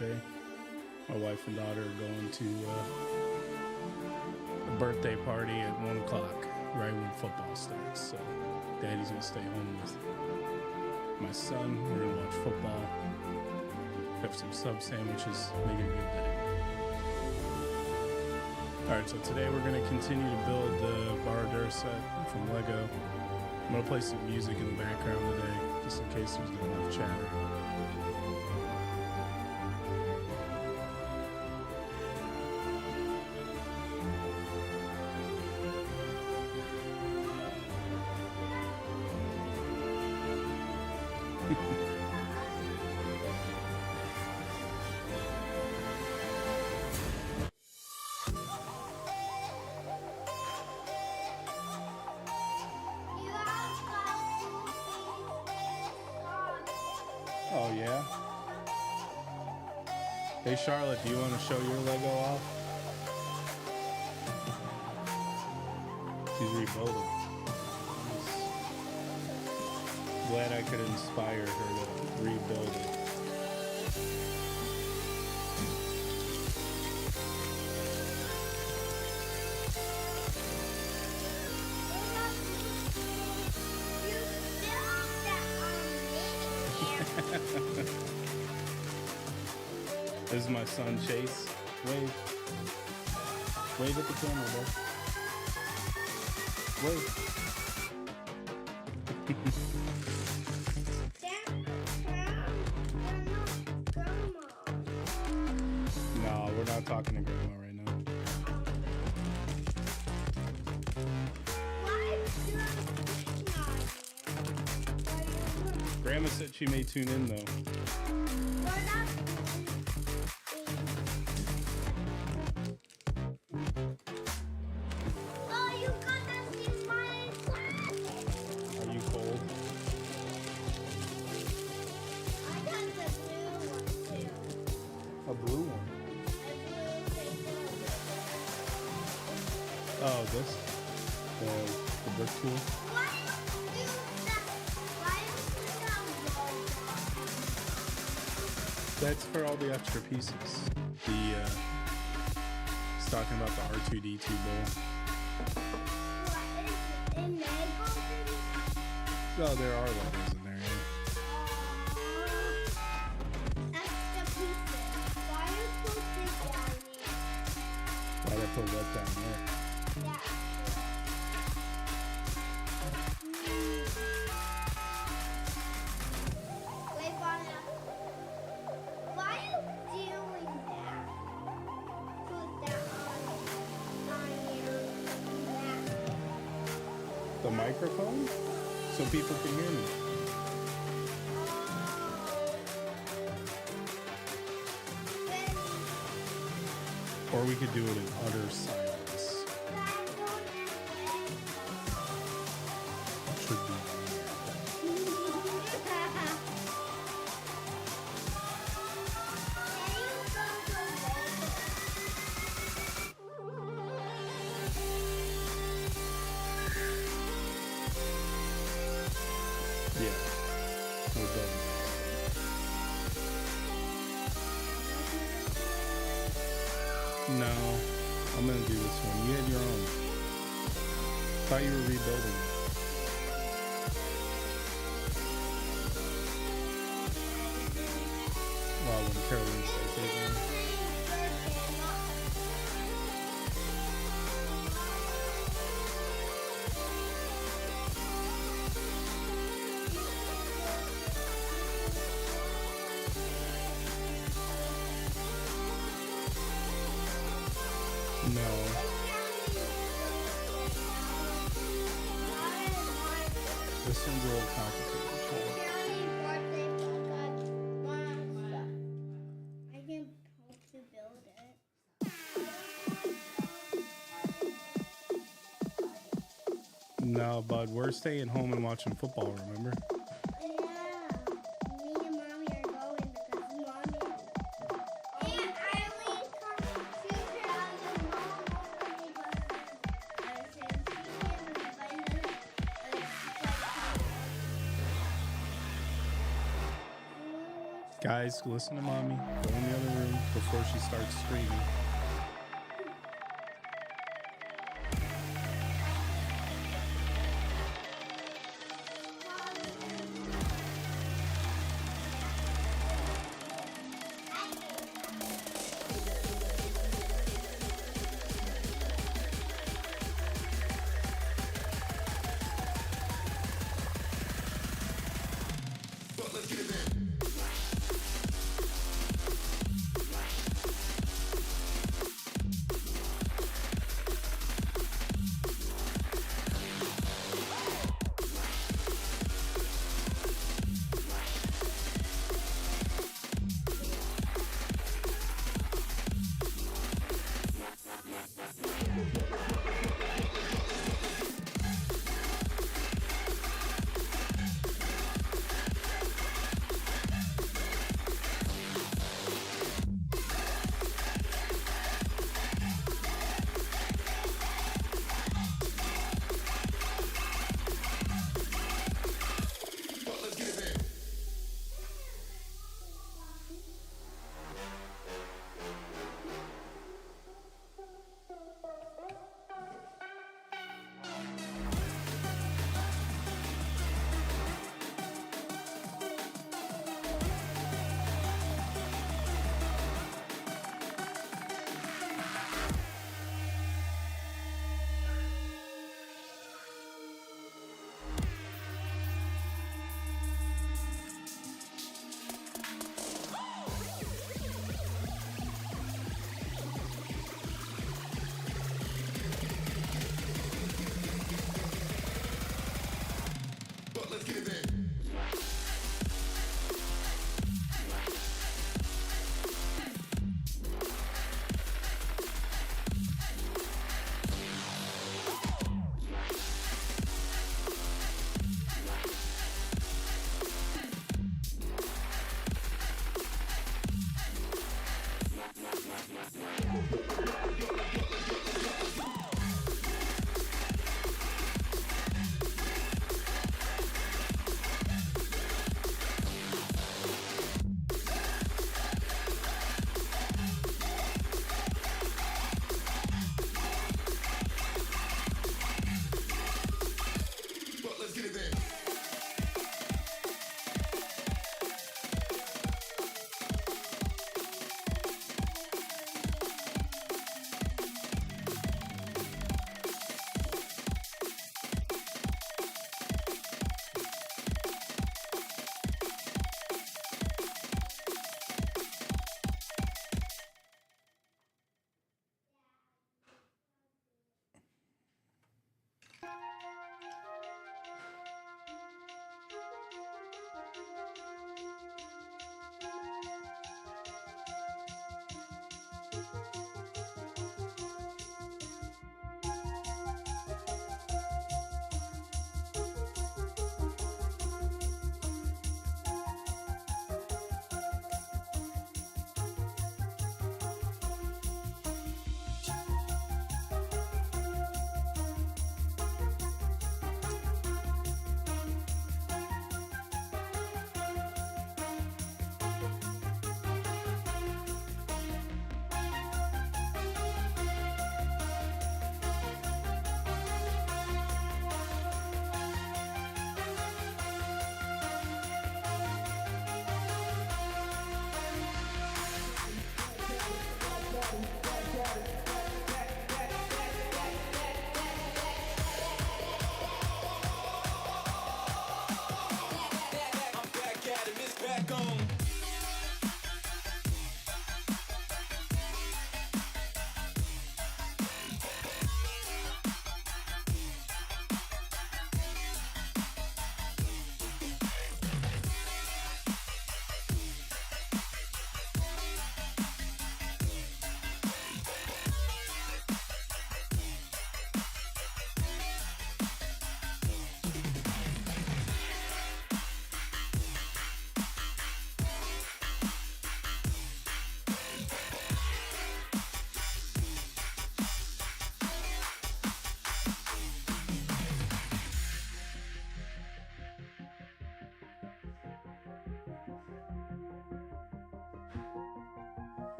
birthday. My wife and daughter are going to a birthday party at 1 o'clock, right when football starts. So Daddy's gonna stay home with my son. We're gonna watch football, have some sub sandwiches, make it a good day. Alright, so today we're gonna continue to build the Barad-Dur Set from Lego. I'm gonna play some music in the background today, just in case there's not enough chatter. Oh yeah? Hey Charlotte, do you want to show your Lego off? She's rebuilding. Glad I could inspire her to rebuild it. This is my son Chase. Wave. Wave at the camera, bro. Wave. No, we're not talking to Grandma right now. Grandma said she may tune in though. A blue one. Oh, this? The brick tool? Why do that? Why is That's for all the extra pieces. It's talking about the R2D2 bowl. in Lego? Oh, there are Legos in there, yeah. Extra pieces. Why are you putting down here? Why'd I put what down there? Yeah. Wait, Bonnie. Why are you doing that? Put that on here. The microphone? So people can hear me. Or we could do it in utter silence. Should be. Yeah, we're done. No, I'm gonna do this one. You had your own. Thought you were rebuilding it. Wow, when Carolyn starts taking. No. This one's a little complicated. I can help to build it. No, bud, we're staying home and watching football, remember? Yeah, me and Mommy are going because Mommy. And I only come future out of Mom Guys, listen to mommy. Go in the other room before she starts screaming.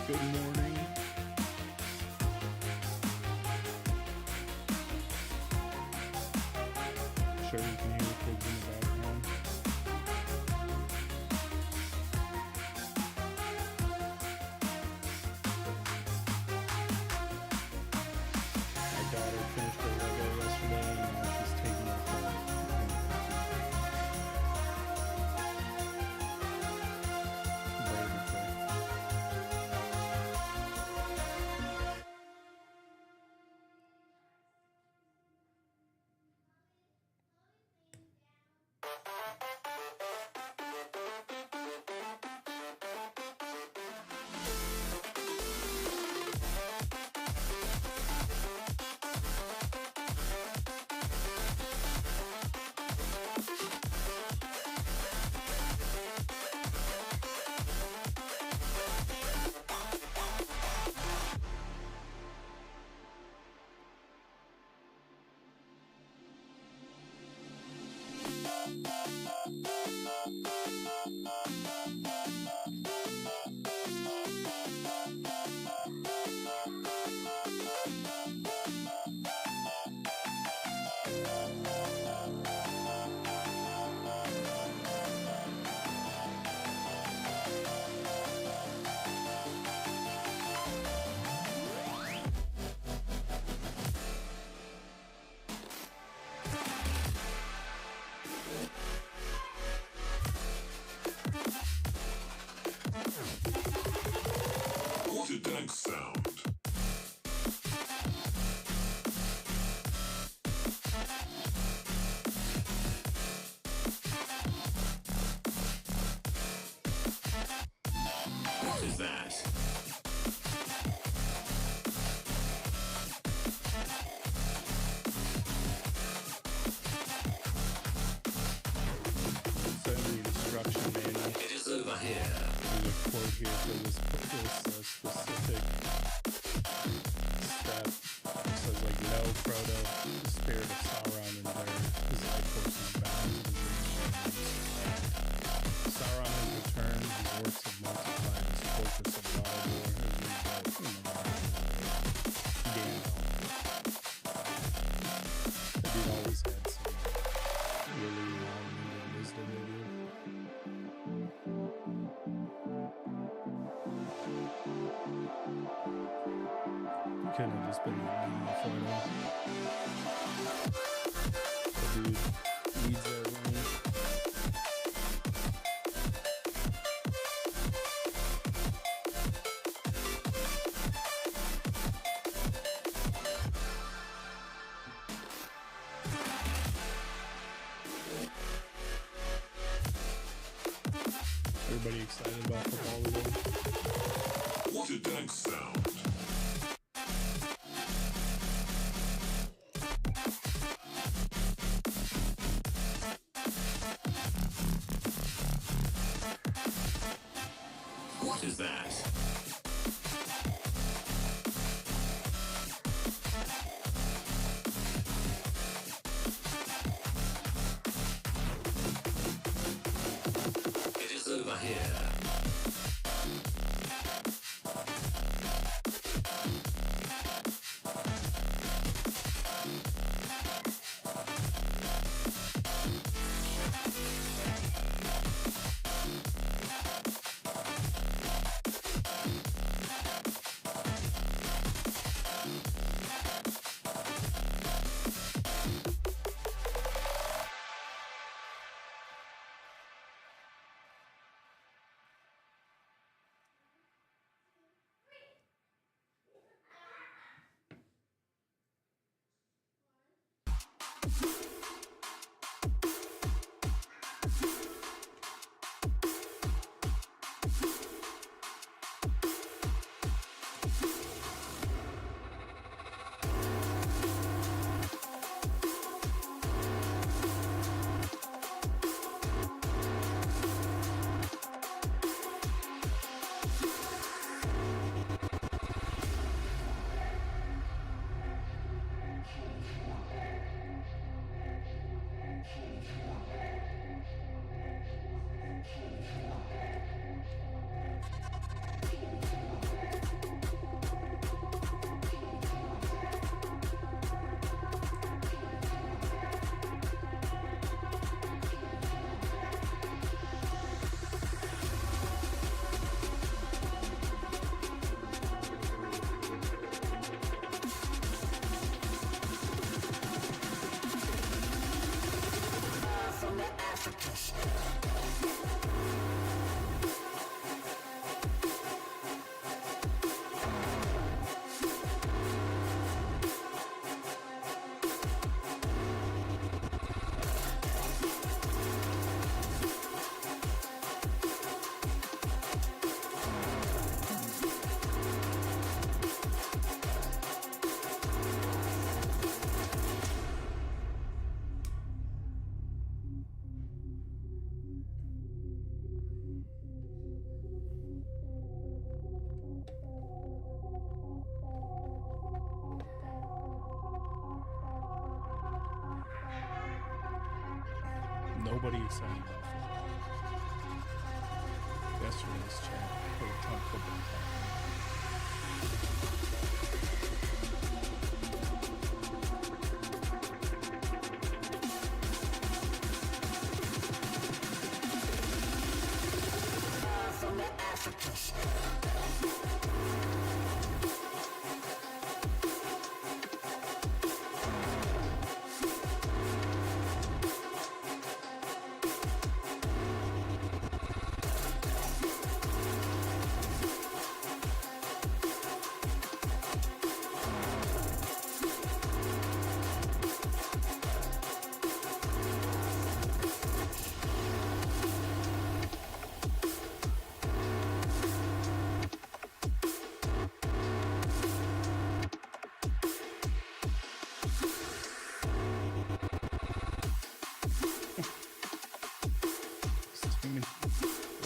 Good morning. Sure you can hear the kids in the background. My daughter finished her Lego yesterday and now she's taking it home. Brave of her. What a dank sound. What is that? So the instruction manual. It is over here. There's a quote here for this specific step. It says like, no, Frodo, the spirit of Sauron and his life force is bound to the green shadows. Sauron has returned, his orcs have multiplied, his fortress of Barad-Dur has been built in the That dude always had some really long-winded wisdom to give. Couldn't have just been like me Frodo. The dude leads that room. Everybody excited about football today? What a dank sound. What is that? It is over here. Nobody excited about football. Yesterday's chat for a ton of football talk.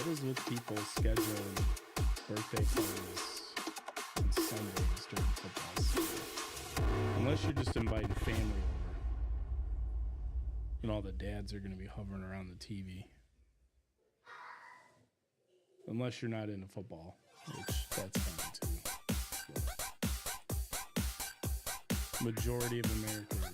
What is with people scheduling birthday parties on Sundays during football season? Unless you're just inviting family over. And all the dads are going to be hovering around the TV. Unless you're not into football, which that's fine too. But majority of Americans.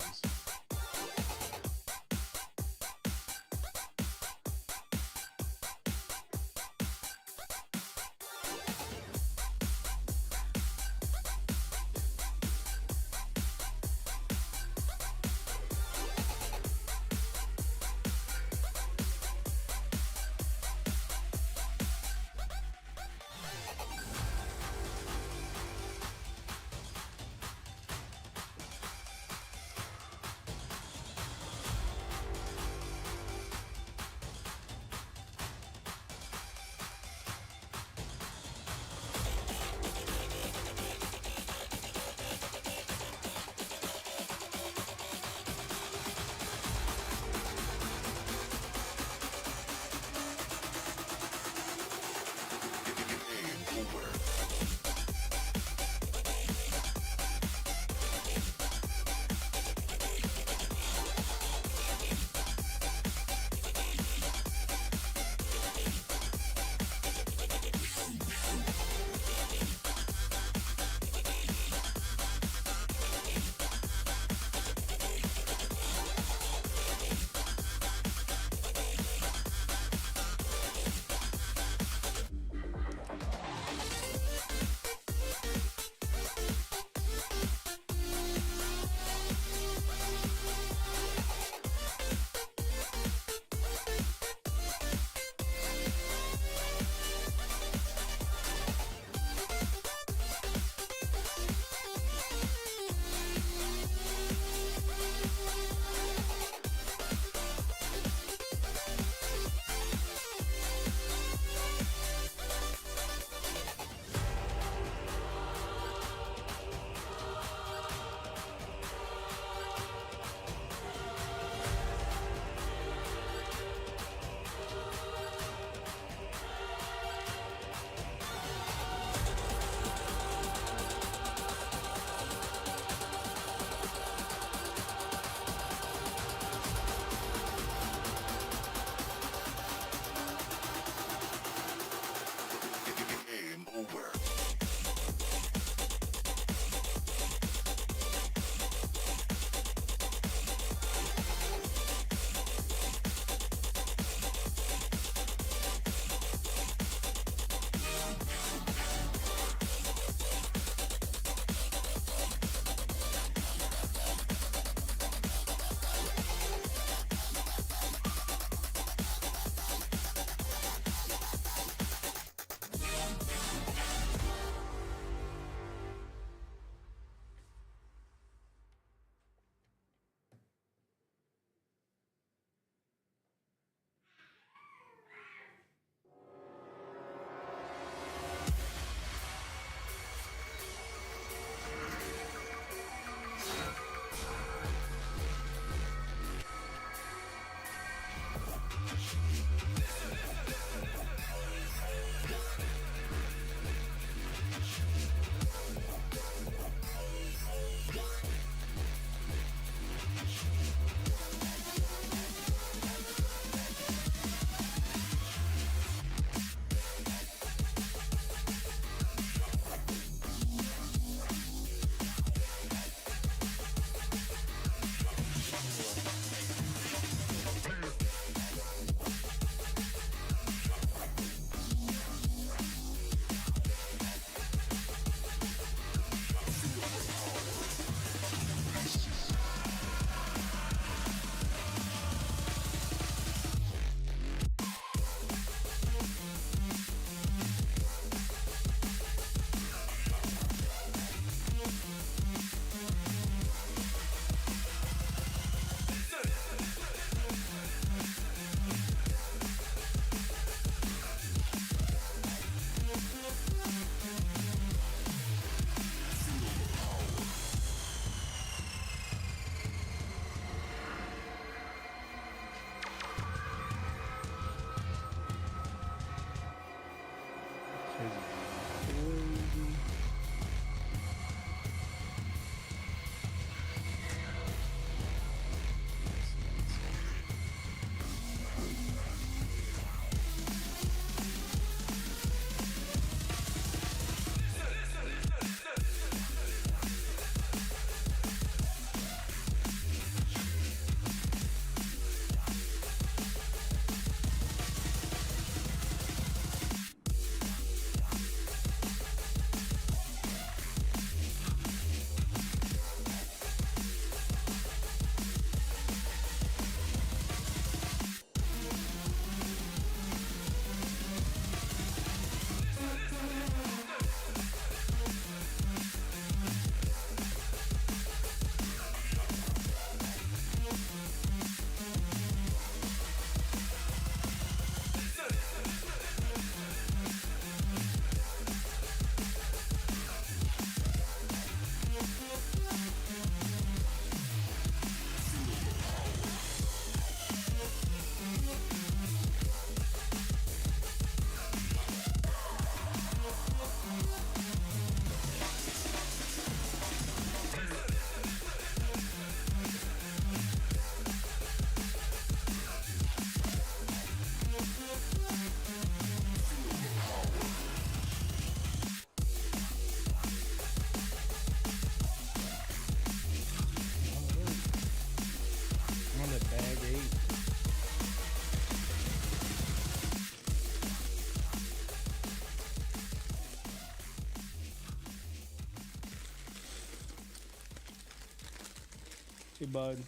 Hey, bud.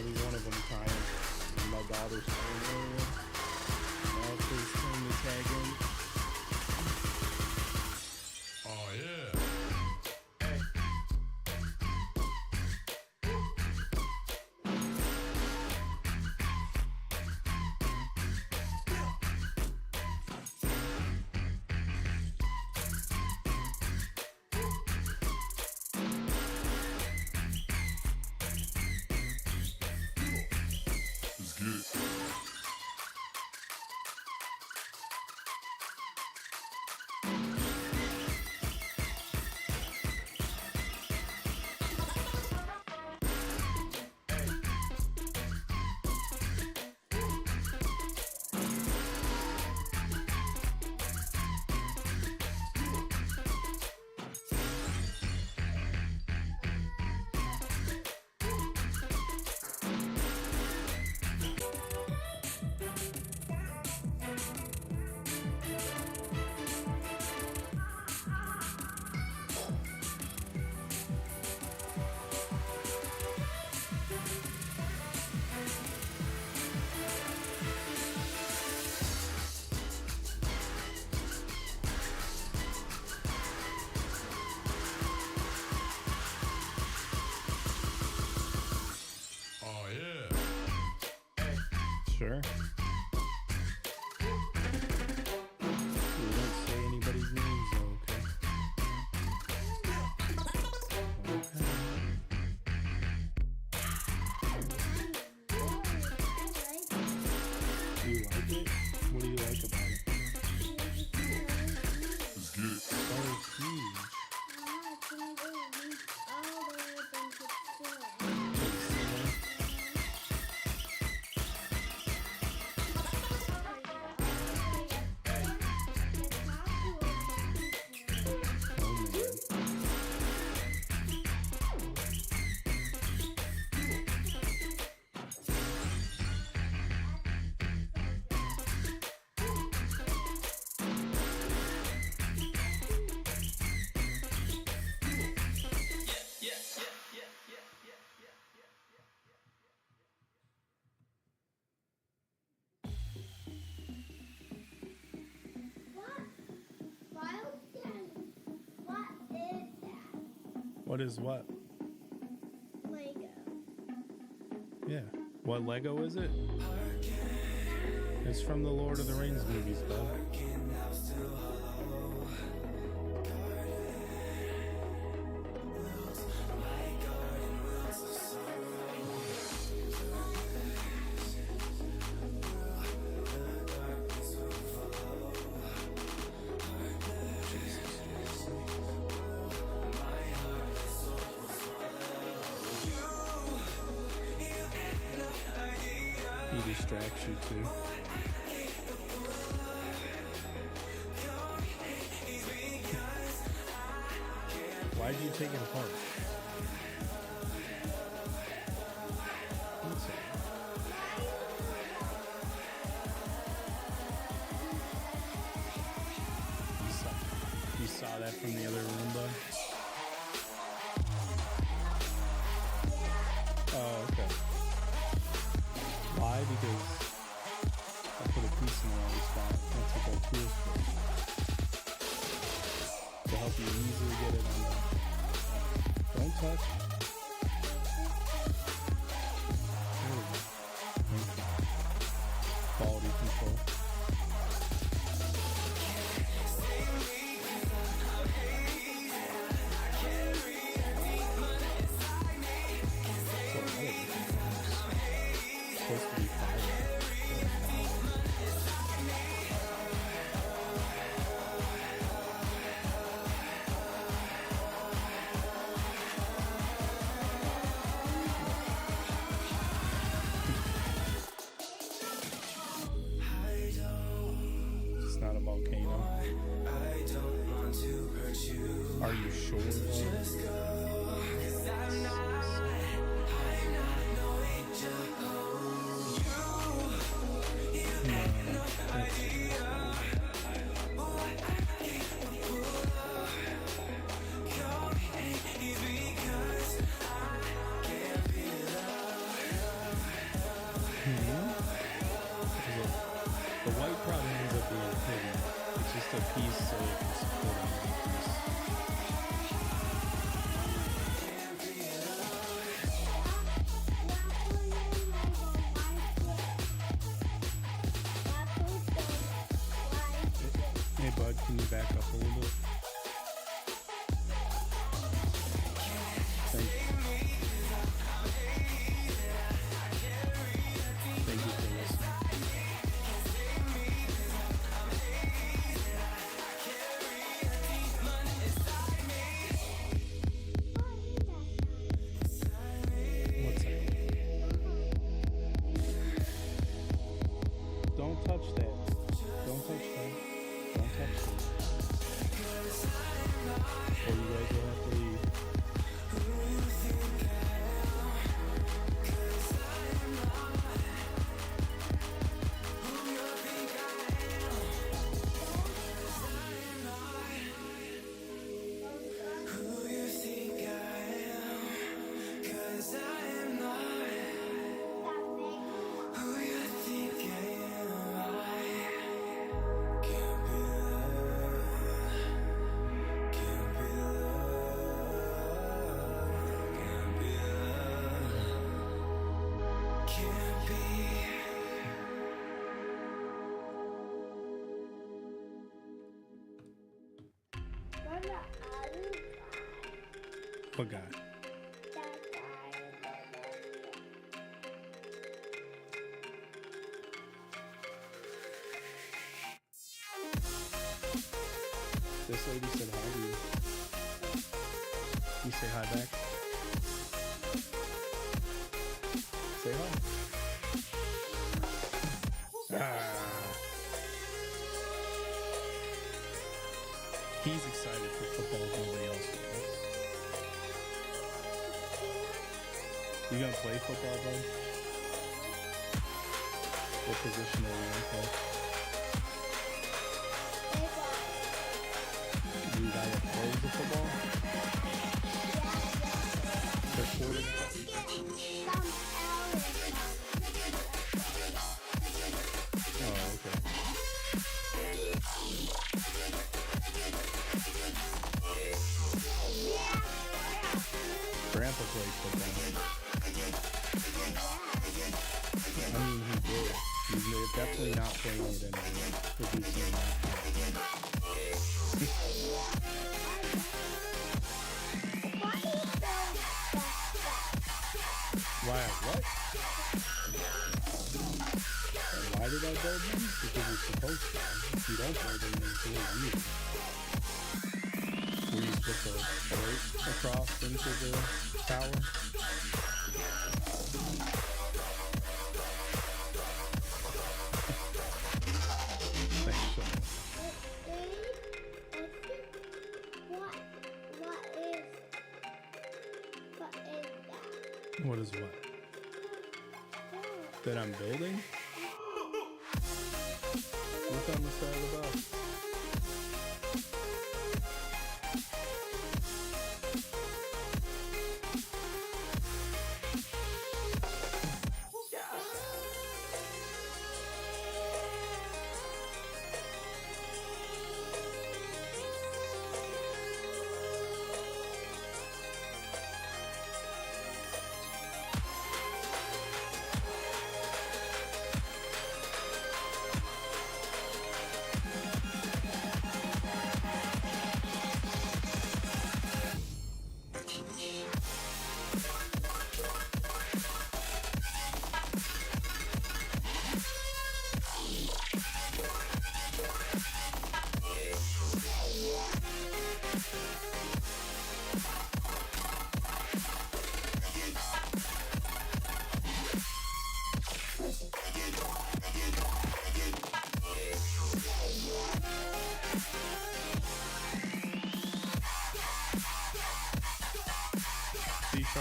One of them crying. And my daughter's playing earlier. Now it's his turn to tag in. Oh yeah. Oh yeah. Sure. We don't say anybody's names though, okay? Do you like it? What do you like about it? It's good. So huge. What is what? Lego. Yeah. What Lego is it? It's from the Lord of the Rings movies, bud. He distracts you too. Why'd you take it apart? Let's see. You saw that from the other room, bud? Oh, okay. Why? Because I put a piece in the wrong spot. That's what that tool's for. To help you easily get it on there. Don't touch. There we go. Thank you. Quality control. volcano. Are you sure? The white probably ends up being hidden. It's just a piece so it can support another piece. Hey bud, can you back up a little bit? Thank you. Thank you for listening. What's that? Don't touch that. Don't touch that. Don't touch that. Or you guys will have to leave. What guy? This lady said hi to you. You say hi back. Say hi. He's excited for football if nobody else is. You gonna play football, bud? What position are you gonna play? You gotta play the football? The quarterback? Oh, okay. Grandpa played football. I mean, he did. He's definitely not playing it anymore. If he's saying that. Why? What? Why did I build them? Because you're supposed to. If you don't build them, then it's really weird. Were you supposed to float across into the tower? What is what? That I'm building? Look on the side of the box.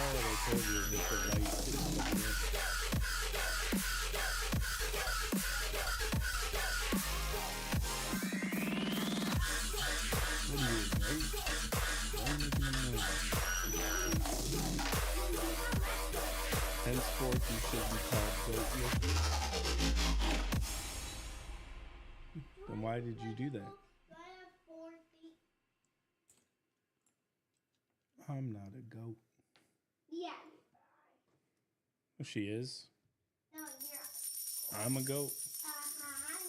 what I told you with the light exposure. What are you doing, right? Why are you making a noise? Henceforth, you should be called goat yogi. Then why did you do that? I have 4 feet. I'm not a goat. Yeah. Well, she is. No, you're. I'm a goat.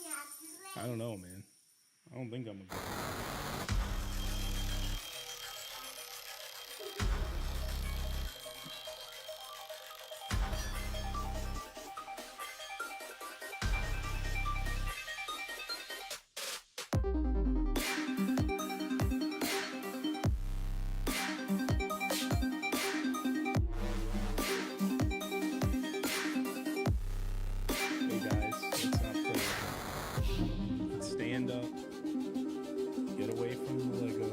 Yeah. I don't know, man. I don't think I'm a goat. Hey guys, let's not play with that. Let's stand up. Get away from the Lego.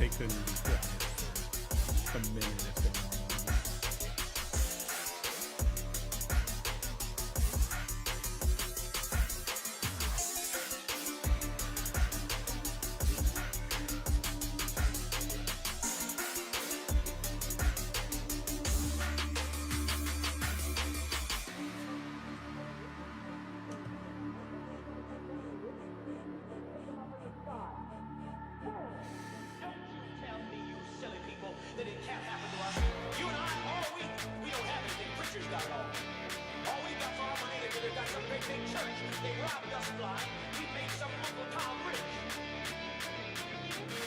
they couldn't be quiet for a minute if they wanted. That it can't happen to us. You and I, all week, we don't have anything. Preachers got it all. All we got for our money, they've got some great big church. They robbed us blind. We made some local town rich.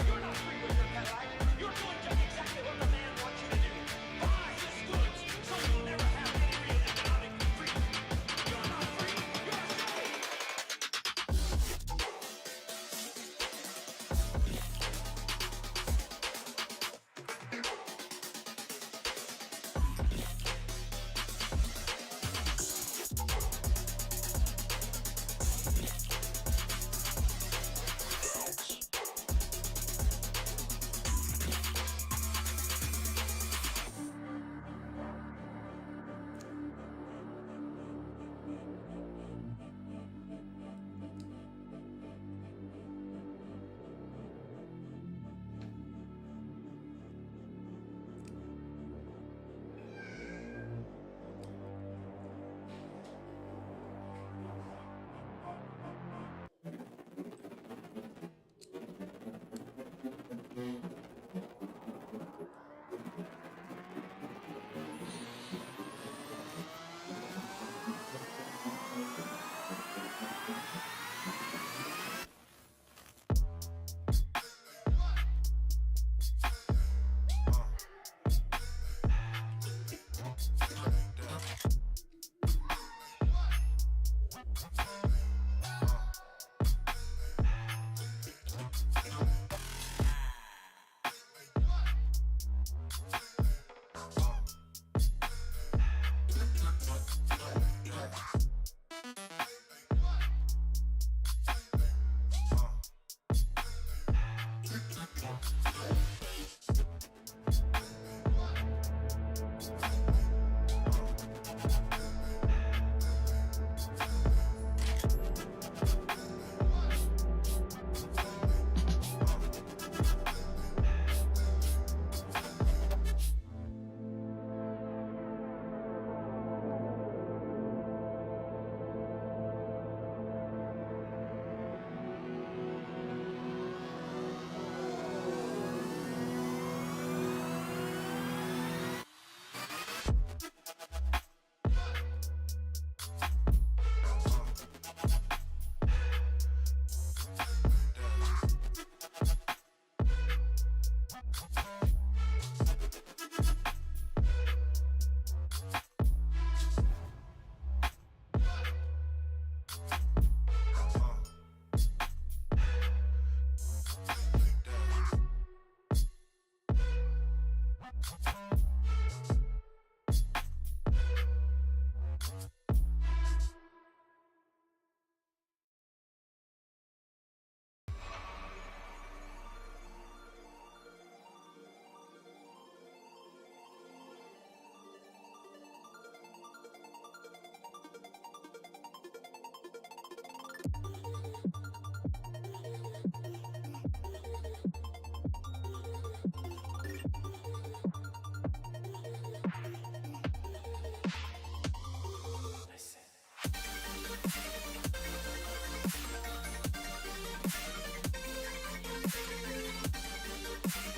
You're not free with your Cadillac. You're doing just exactly what the man wants you to do. Buy his goods, so you'll never have any real economic freedom. You're not free. You're a slave.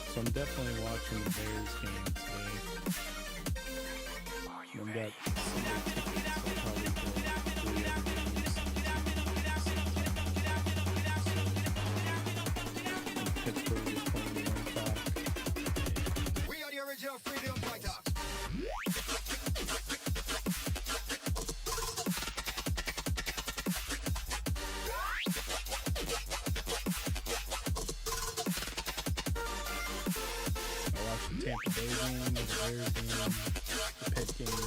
So I'm definitely watching the Bears game today. I've got Sunday tickets, so I'll probably go to 3 other games. And Pittsburgh is playing the 1 o'clock. We are the original freedom fighters. Tampa Bay game, the Bears game, the Pitt game,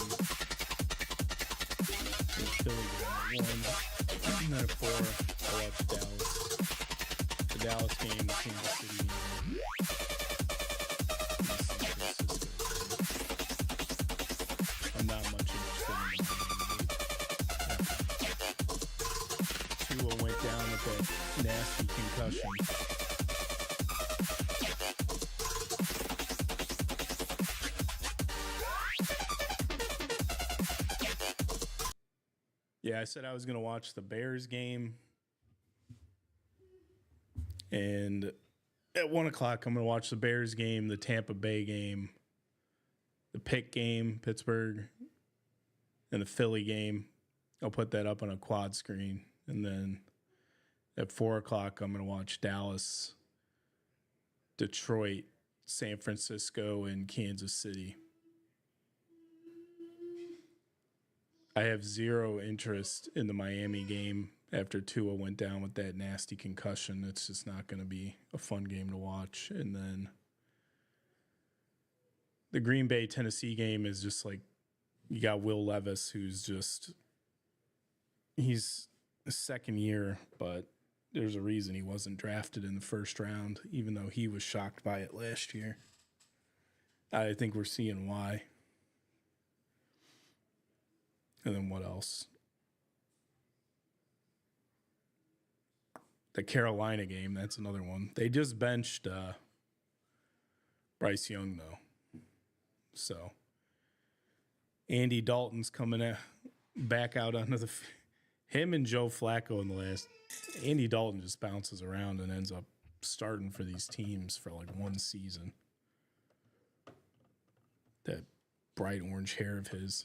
the Philly game at 1, and then at 4, I watched Dallas. The Dallas game, the Kansas City game. Tua went down with that nasty concussion. Yeah, I said I was going to watch the Bears game. And at 1 o'clock, I'm going to watch the Bears game, the Tampa Bay game, the Pitt game, Pittsburgh, and the Philly game. I'll put that up on a quad screen. And then at 4 o'clock, I'm going to watch Dallas, Detroit, San Francisco, and Kansas City. I have zero interest in the Miami game after Tua went down with that nasty concussion. It's just not going to be a fun game to watch. And then the Green Bay Tennessee game is just like, you got Will Levis, who's just, he's a second year, but there's a reason he wasn't drafted in the first round, even though he was shocked by it last year. I think we're seeing why. And then what else? The Carolina game, that's another one. They just benched Bryce Young, though. So Andy Dalton's coming back out onto the him and Joe Flacco in the last. Andy Dalton just bounces around and ends up starting for these teams for like one season. That bright orange hair of his.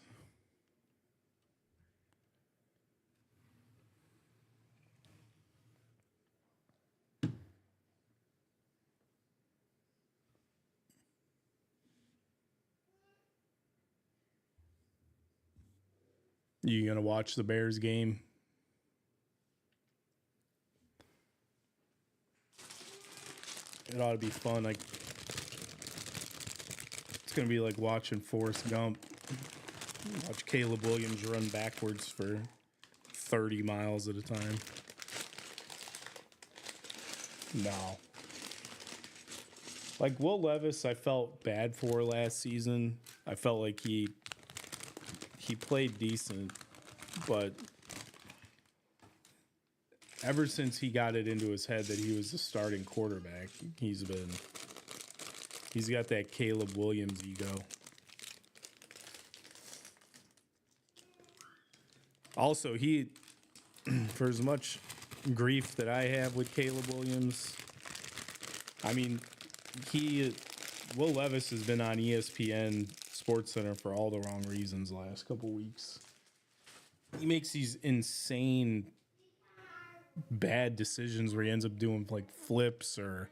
You gonna watch the Bears game? It ought to be fun. Like, it's gonna be like watching Forrest Gump. Watch Caleb Williams run backwards for 30 miles at a time. No. Like Will Levis, I felt bad for last season. I felt like he played decent, but ever since he got it into his head that he was the starting quarterback, he's got that Caleb Williams ego. Also, he, for as much grief that I have with Caleb Williams, I mean, Will Levis has been on ESPN SportsCenter for all the wrong reasons the last couple weeks. He makes these insane bad decisions where he ends up doing like flips or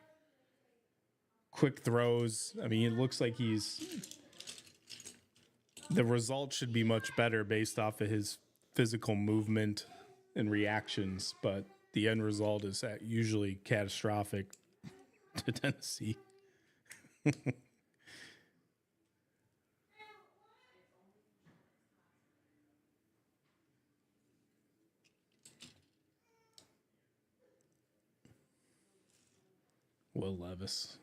quick throws. I mean, it looks like the result should be much better based off of his physical movement and reactions, but the end result is usually catastrophic to Tennessee. Will Levis.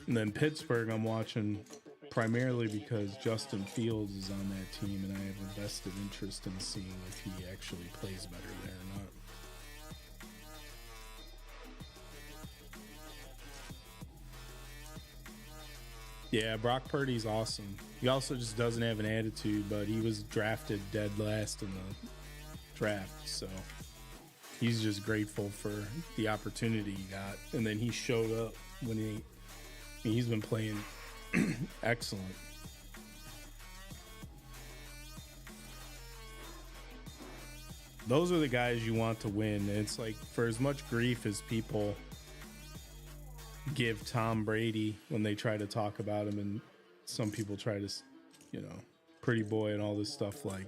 And then Pittsburgh, I'm watching primarily because Justin Fields is on that team, and I have a vested interest in seeing if he actually plays better there or not. Yeah, Brock Purdy's awesome. He also just doesn't have an attitude, but he was drafted dead last in the draft, so he's just grateful for the opportunity he got. And then he showed up when he's been playing excellent. Those are the guys you want to win. And it's like, for as much grief as people give Tom Brady when they try to talk about him, and some people try to, pretty boy and all this stuff, like,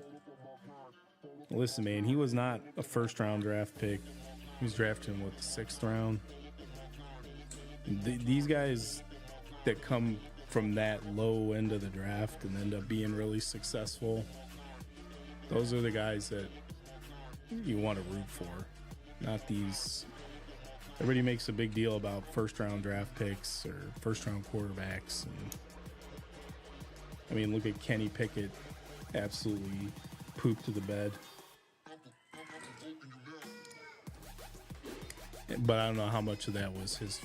listen, man, he was not a first round draft pick. He was drafted in the 6th round. These guys that come from that low end of the draft and end up being really successful. Those are the guys that you want to root for, not these. Everybody makes a big deal about first round draft picks or first round quarterbacks. And I mean, look at Kenny Pickett, absolutely pooped to the bed. But I don't know how much of that was his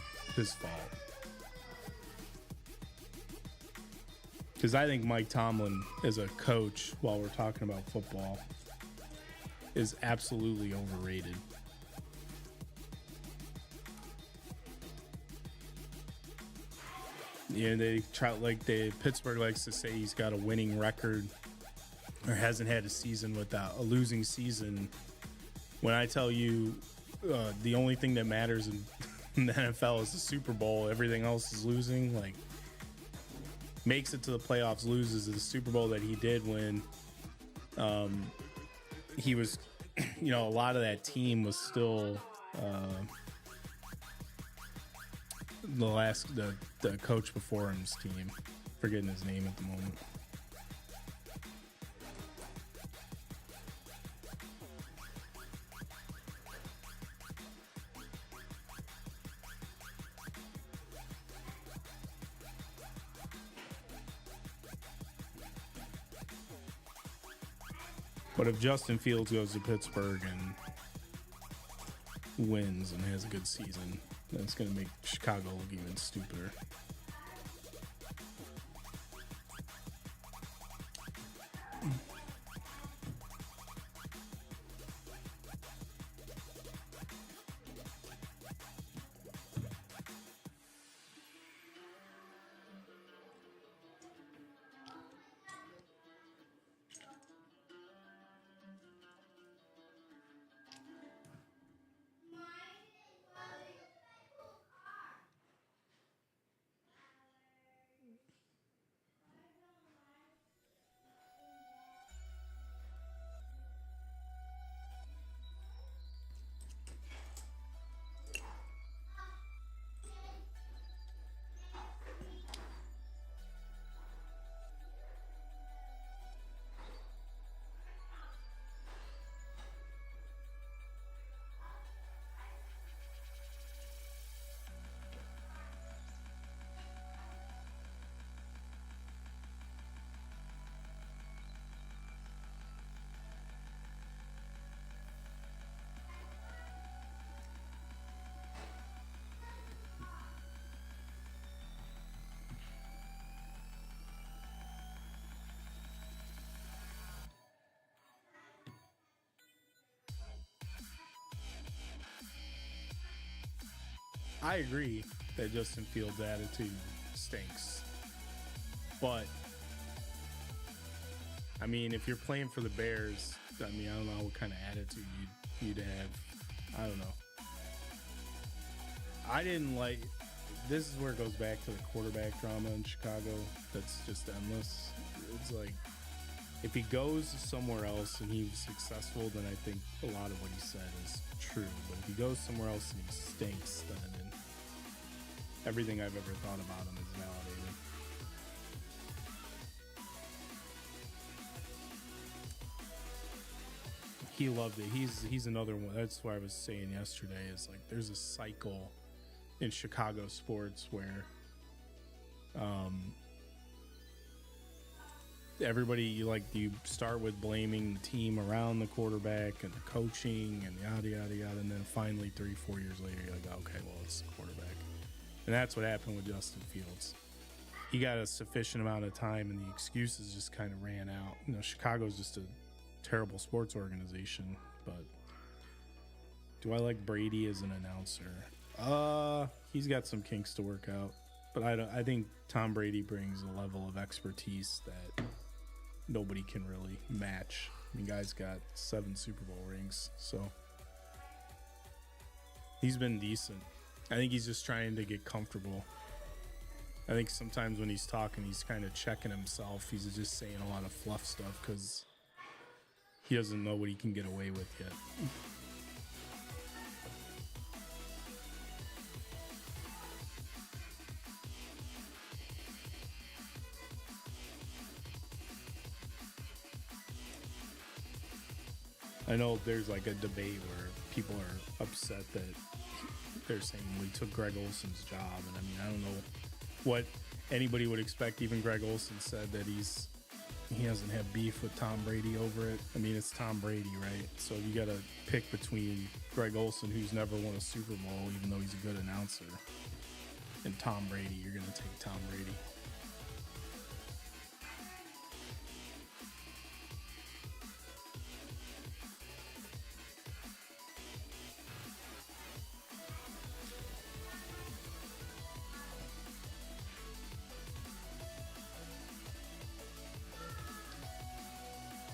fault. Because I think Mike Tomlin, as a coach, while we're talking about football, is absolutely overrated. Yeah, they try, like Pittsburgh likes to say he's got a winning record or hasn't had a season without a losing season. When I tell you the only thing that matters in the NFL is the Super Bowl, everything else is losing. Like, makes it to the playoffs, loses the Super Bowl that he did when he was, a lot of that team was still the coach before him's team. Forgetting his name at the moment. But if Justin Fields goes to Pittsburgh and wins and has a good season, then it's going to make Chicago look even stupider. I agree that Justin Fields' attitude stinks. But, I mean, if you're playing for the Bears, I mean, I don't know what kind of attitude you'd have. I don't know. I didn't like... This is where it goes back to the quarterback drama in Chicago. That's just endless. It's like, if he goes somewhere else and he's successful, then I think a lot of what he said is true. But if he goes somewhere else and he stinks, then everything I've ever thought about him is validated. He loved it. He's another one. That's what I was saying yesterday, is like there's a cycle in Chicago sports where everybody, you start with blaming the team around the quarterback and the coaching and yada yada yada, and then finally 3-4 years later you're like, okay, well, it's the quarterback. And that's what happened with Justin Fields. He got a sufficient amount of time and the excuses just kind of ran out. Chicago's just a terrible sports organization. But do I like Brady as an announcer? He's got some kinks to work out. But I think Tom Brady brings a level of expertise that nobody can really match. I mean, guy's got 7 Super Bowl rings, so he's been decent. I think he's just trying to get comfortable. I think sometimes when he's talking, he's kind of checking himself. He's just saying a lot of fluff stuff because he doesn't know what he can get away with yet. I know there's like a debate where people are upset that they're saying we took Greg Olson's job, and I mean, I don't know what anybody would expect. Even Greg Olson said that he doesn't have beef with Tom Brady over it. I mean, it's Tom Brady, right? So you got to pick between Greg Olson, who's never won a Super Bowl, even though he's a good announcer, and Tom Brady. You're going to take Tom Brady.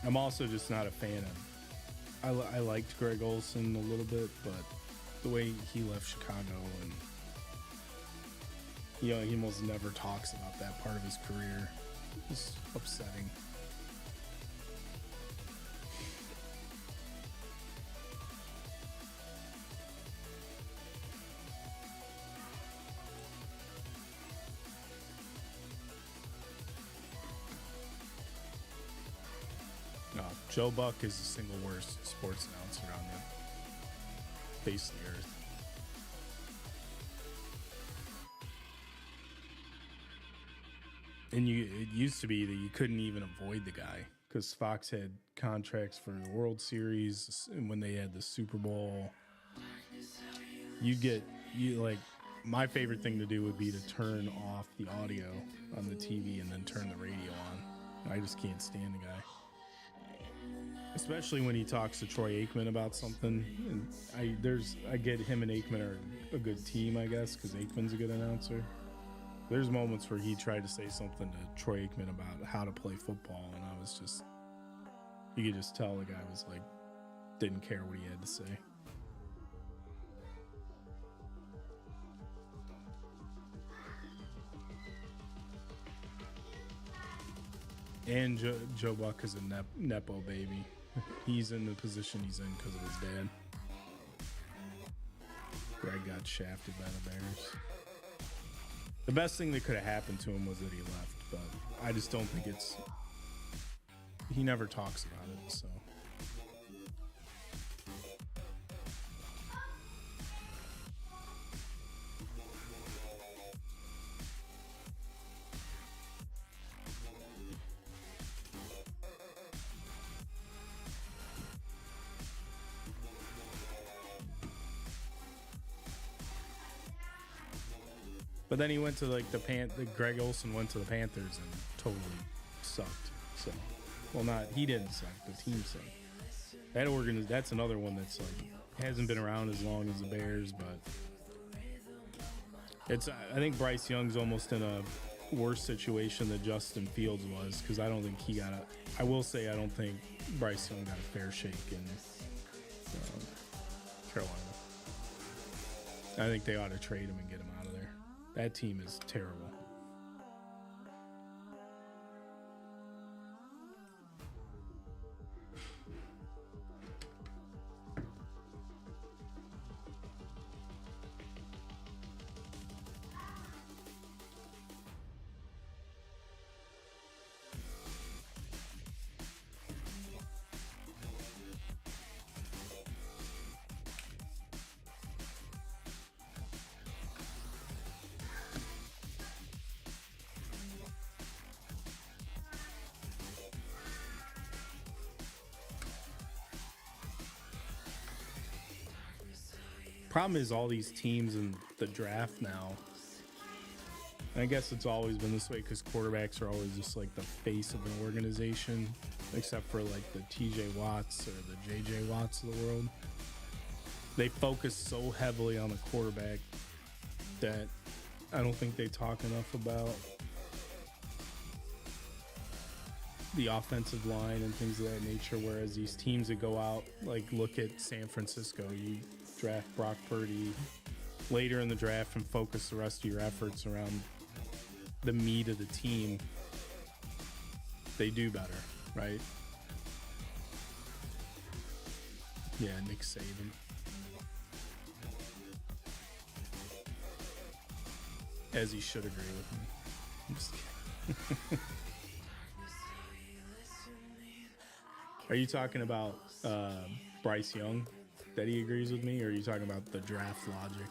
I'm also just not a fan of. I liked Greg Olson a little bit, but the way he left Chicago, and he almost never talks about that part of his career. It's upsetting. No, Joe Buck is the single worst sports announcer on the face of the earth. And it used to be that you couldn't even avoid the guy because Fox had contracts for the World Series, and when they had the Super Bowl, my favorite thing to do would be to turn off the audio on the TV and then turn the radio on. I just can't stand the guy. Especially when he talks to Troy Aikman about something, and I get him and Aikman are a good team, I guess, because Aikman's a good announcer. There's moments where he tried to say something to Troy Aikman about how to play football, and I was just, you could just tell the guy was like, didn't care what he had to say. And Joe Buck is a Nepo baby. He's in the position he's in because of his dad. Greg got shafted by the Bears. The best thing that could have happened to him was that he left, but I just don't think he never talks about it, so. But then he went to like Greg Olson went to the Panthers and totally sucked. So, well, he didn't suck. The team sucked. That's another one that's like hasn't been around as long as the Bears, but I think Bryce Young's almost in a worse situation than Justin Fields was, because I don't think I will say I don't think Bryce Young got a fair shake in Carolina. I think they ought to trade him and get him out of there. That team is terrible. Problem is all these teams in the draft now, and I guess it's always been this way because quarterbacks are always just like the face of an organization, except for like the TJ Watts or the JJ Watts of the world. They focus so heavily on the quarterback that I don't think they talk enough about the offensive line and things of that nature, whereas these teams that go out, like look at San Francisco, you draft Brock Purdy later in the draft and focus the rest of your efforts around the meat of the team, they do better, right? Yeah, Nick Saban. As he should agree with me. I'm just kidding. Are you talking about Bryce Young that he agrees with me, or are you talking about the draft logic?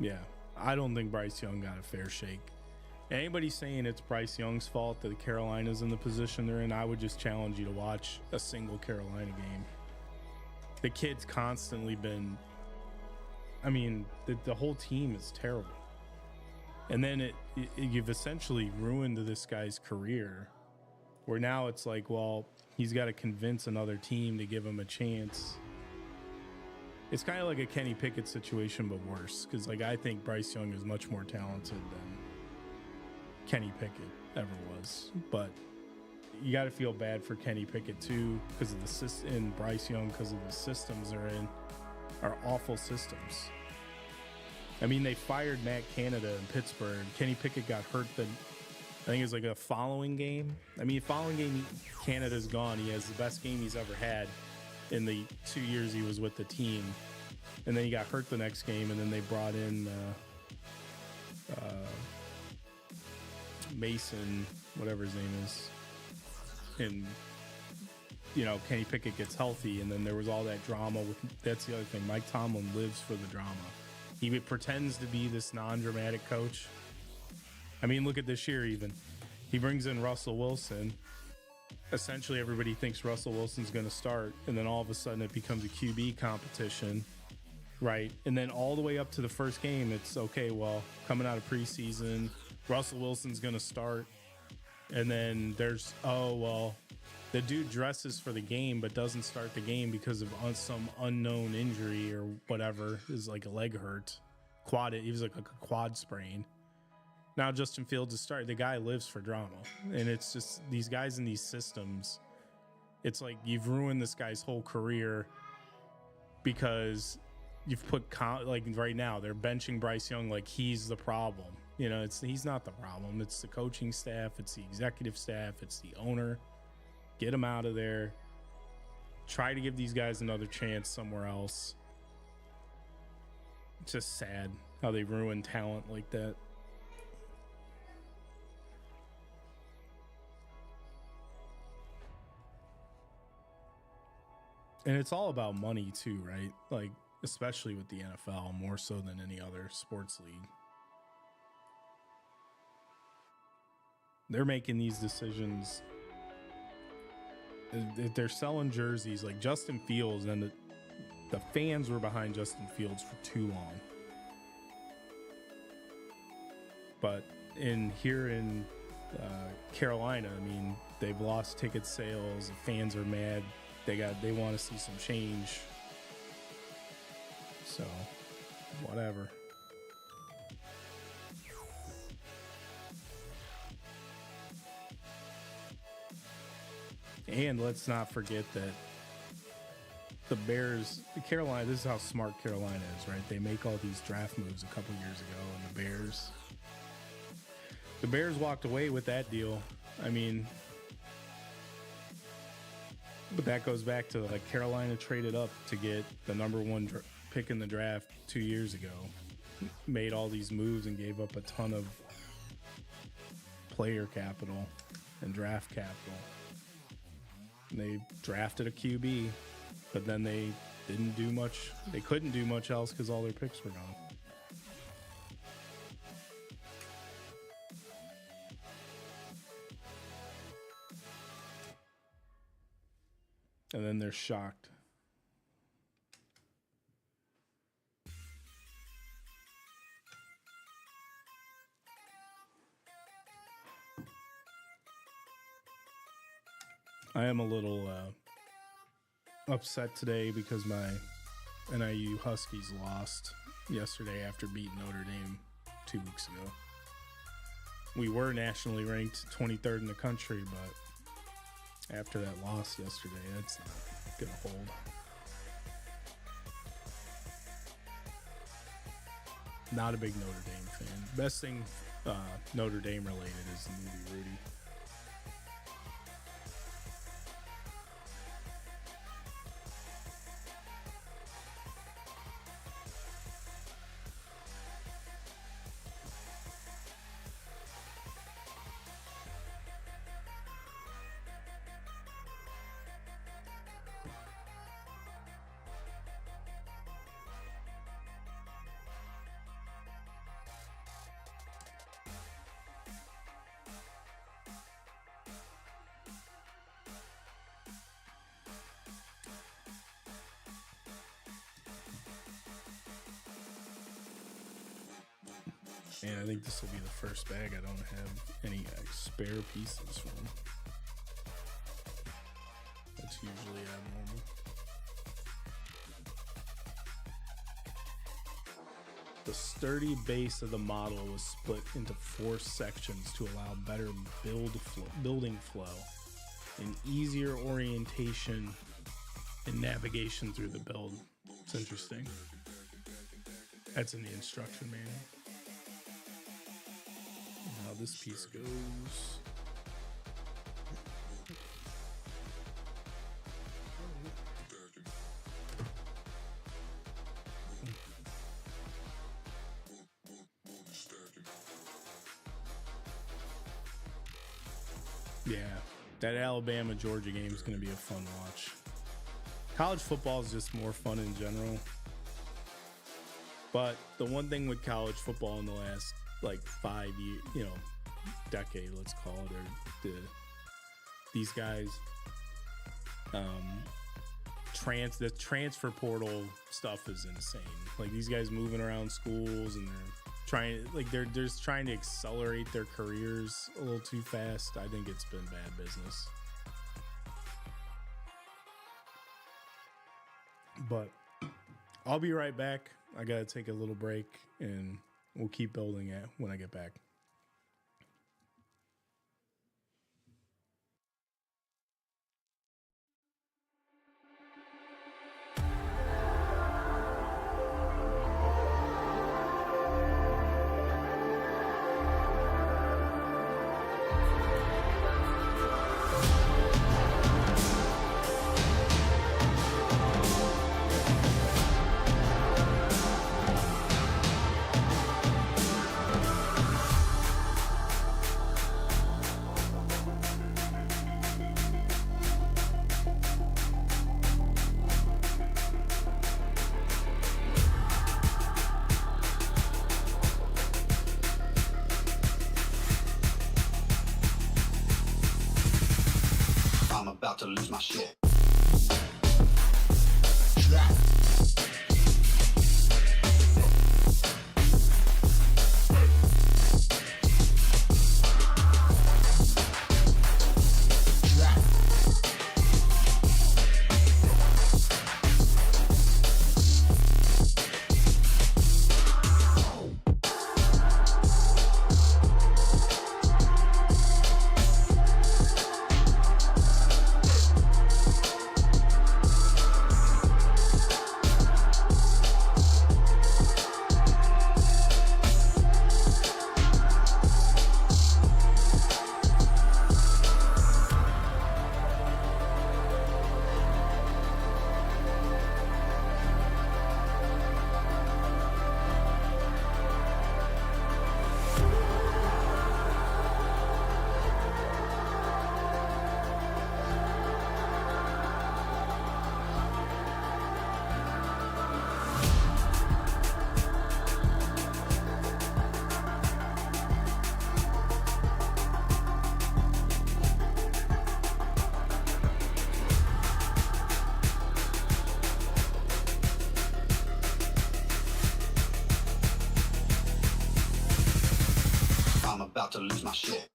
Yeah, I don't think Bryce Young got a fair shake. Anybody saying it's Bryce Young's fault that Carolina's in the position they're in, I would just challenge you to watch a single Carolina game. The kid's constantly been, I mean, the whole team is terrible. And then you've essentially ruined this guy's career, where now it's like, well, he's got to convince another team to give him a chance. It's kind of like a Kenny Pickett situation, but worse. Because, like, I think Bryce Young is much more talented than Kenny Pickett ever was. But you got to feel bad for Kenny Pickett, too, because of the system, and Bryce Young, because of the systems they're in, are awful systems. I mean, they fired Matt Canada in Pittsburgh. Kenny Pickett got hurt I think it was like a following game. I mean, following game, Canada's gone. He has the best game he's ever had in the 2 years he was with the team. And then he got hurt the next game, and then they brought in Mason, whatever his name is. And, you know, Kenny Pickett gets healthy, and then there was all that drama. That's the other thing. Mike Tomlin lives for the drama. He pretends to be this non-dramatic coach. I mean, look at this year even. He brings in Russell Wilson. Essentially, everybody thinks Russell Wilson's going to start, and then all of a sudden it becomes a QB competition, right? And then all the way up to the first game, it's, okay, well, coming out of preseason, Russell Wilson's going to start. And then there's, oh, well, the dude dresses for the game but doesn't start the game because of some unknown injury or whatever. Is like a leg hurt. He was like a quad sprain. Now Justin Fields is starting. The guy lives for drama. And it's just these guys in these systems. It's like you've ruined this guy's whole career because you've put, like right now, they're benching Bryce Young like he's the problem. You know, he's not the problem. It's the coaching staff. It's the executive staff. It's the owner. Get him out of there. Try to give these guys another chance somewhere else. It's just sad how they ruin talent like that. And it's all about money too, right? Like, especially with the NFL, more so than any other sports league. They're making these decisions. If they're selling jerseys, like Justin Fields, and the fans were behind Justin Fields for too long. But here in Carolina, I mean, they've lost ticket sales. The fans are mad. They want to see some change. So, whatever. And let's not forget that the Bears, Carolina, this is how smart Carolina is, right? They make all these draft moves a couple years ago, and the Bears walked away with that deal. I mean, but that goes back to, like, Carolina traded up to get the number one pick in the draft 2 years ago, made all these moves and gave up a ton of player capital and draft capital. And they drafted a QB, but then they didn't do much. They couldn't do much else because all their picks were gone. And then they're shocked. I am a little upset today because my NIU Huskies lost yesterday after beating Notre Dame 2 weeks ago. We were nationally ranked 23rd in the country, but after that loss yesterday, that's not going to hold. Not a big Notre Dame fan. Best thing Notre Dame related is the movie Rudy. And I think this will be the first bag I don't have any spare pieces from. That's usually abnormal. The sturdy base of the model was split into 4 sections to allow better building flow and easier orientation and navigation through the build. It's interesting. That's in the instruction manual. How this piece goes. Yeah, that Alabama-Georgia game is going to be a fun watch. College football is just more fun in general. But the one thing with college football in the last like 5 years, decade, let's call it, or these guys, the transfer portal stuff is insane. Like these guys moving around schools and they're just trying to accelerate their careers a little too fast. I think it's been bad business. But I'll be right back. I gotta take a little break and we'll keep building it when I get back. I'm about to lose my shit. I'm about to lose my shit.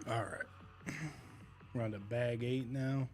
All right. We're on to bag 8 now.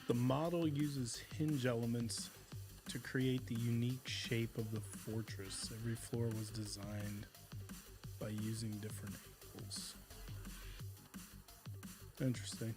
The model uses hinge elements to create the unique shape of the fortress. Every floor was designed by using different angles. Interesting.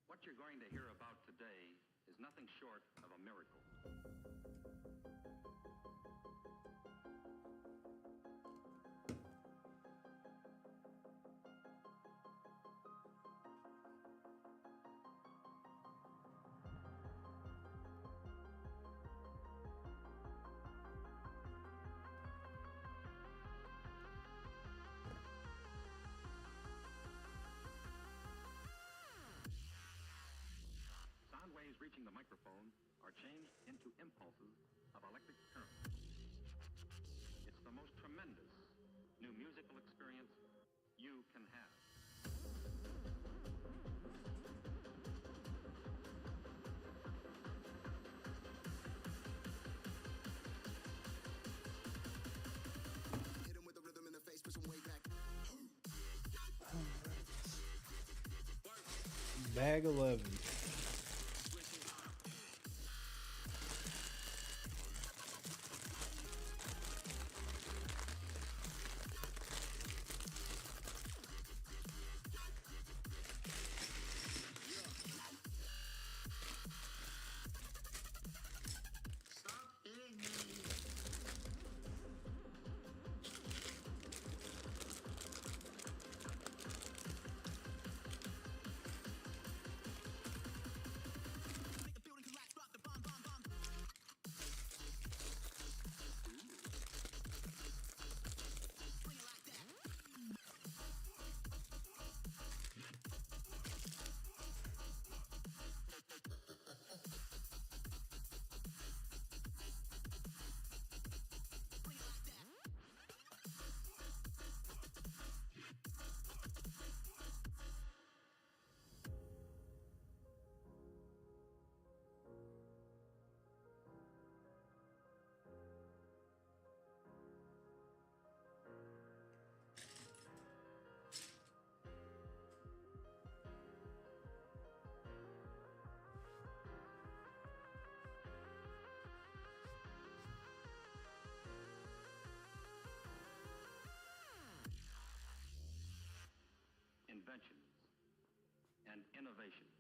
What you're going to hear about today is nothing short of a miracle. Sound waves reaching the microphone are changed into impulses of electric current. It's the most tremendous new musical experience you can have. Hit him with the rhythm in the face, push him way back. Bag 11. Inventions and innovations